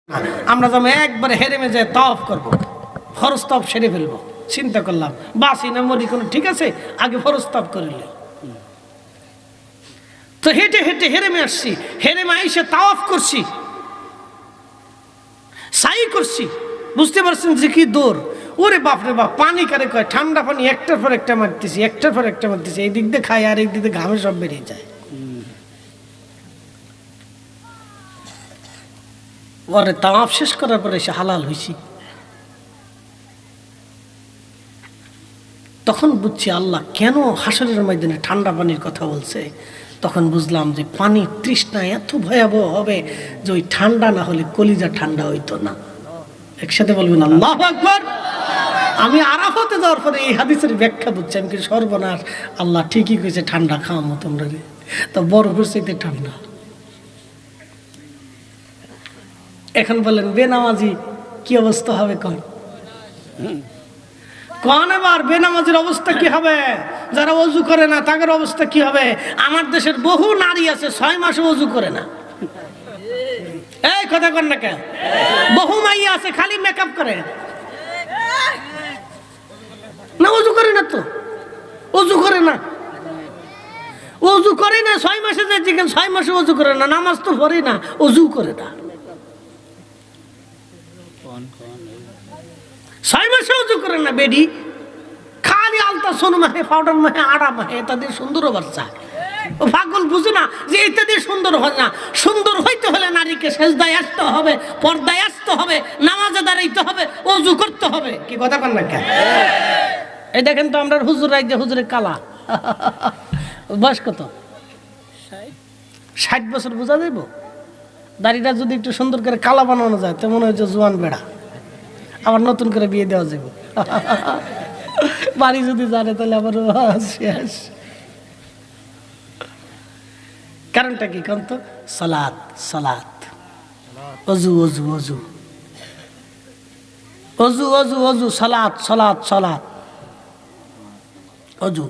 আমরা যেমন একবারে হেরেমে যায় তাওয়াফ করবো, ফরজ তাওয়াফ সেরে ফেলবো। চিন্তা করলাম বাসি না মরি কোনো ঠিক আছে, আগে ফরজ তাওয়াফ করিলে। তো হেঁটে হেঁটে হেরেমে আসছি, হেরেমে এসে তাওয়াফ করছি, সাই করছি। বুঝতে পারছেন যে কি দৌড়, ওরে বাপরে বাপ, পানি কারে কয়, ঠান্ডা পানি একটার পর একটা মারতেছি, একটার পর একটা মারতেছি, এই দিক দিয়ে খাই আর এই দিক দিয়ে ঘামে সব বেরিয়ে যায়। ওরে তাওয়াফ শেষ করার পরে এসে হালাল হয়েছি। তখন বুঝছি আল্লাহ কেন হাসরের ময়দানে ঠান্ডা পানির কথা বলছে। তখন বুঝলাম যে পানির তৃষ্ণা এত ভয়াবহ হবে যে ওই ঠান্ডা না হলে কলিজা ঠান্ডা হইতো না। একসাথে বলবেন আল্লাহু আকবার। আমি আরাফাতে যাওয়ার পরে এই হাদিসের ব্যাখ্যা বুঝছি, আমি কি সর্বনাশ, আল্লাহ ঠিকই কইছে ঠান্ডা খাওয়ামো তোমরা, তো বরফের চাইতে ঠান্ডা। এখন বলেন বেনামাজি কি অবস্থা হবে কন কন এবার বেনামাজির অবস্থা কি হবে? যারা ওযু করে না তাদের অবস্থা কি হবে? আমার দেশের বহু নারী আছে 6 মাসে ওযু করে না। এই কথা কন না কেন? বহু মাইয়া আছে খালি মেকআপ করে না, ওযু করে না, তো ওযু করে না, ওযু করে না 6 মাসে, যে যেখানে 6 মাসে ওযু করে না, নামাজ তো পড়ে না, ওযু করে না, 6 মাসে ওযু করে না। বেডি খালি আলতা সোনু মাহে, পাউডার মাহে, আড়া মাহে, তাদের সুন্দর বাচ্চা। ও পাগল বুঝে না যে এটা দিয়ে সুন্দর হয় না। সুন্দর হইতে হলে নারীকে সেজদায় আসতে হবে, পর্দায় আসতে হবে, নামাজে দাঁড়াইতে হবে, ওযু করতে হবে। কি কথা কন না কেন? এই দেখেন তো আমরা হুজুর, এই যে হুজুরের কালা বয়স কত? 60 বছর বোঝা যাইব। দাড়িটা যদি একটু সুন্দর করে কালা বানানো যায় তো মনে হয় যে জোয়ান বেড়া, আবার নতুন করে বিয়ে দেওয়া যাবে। বাড়ি যদি জানে তাহলে আবার শেষ। কারণটা কি কারণ? তো সালাত, সালাত, ওযু ওযু ওযু, ওযু ওযু ওযু, সালাত সালাত সালাত, ওযু।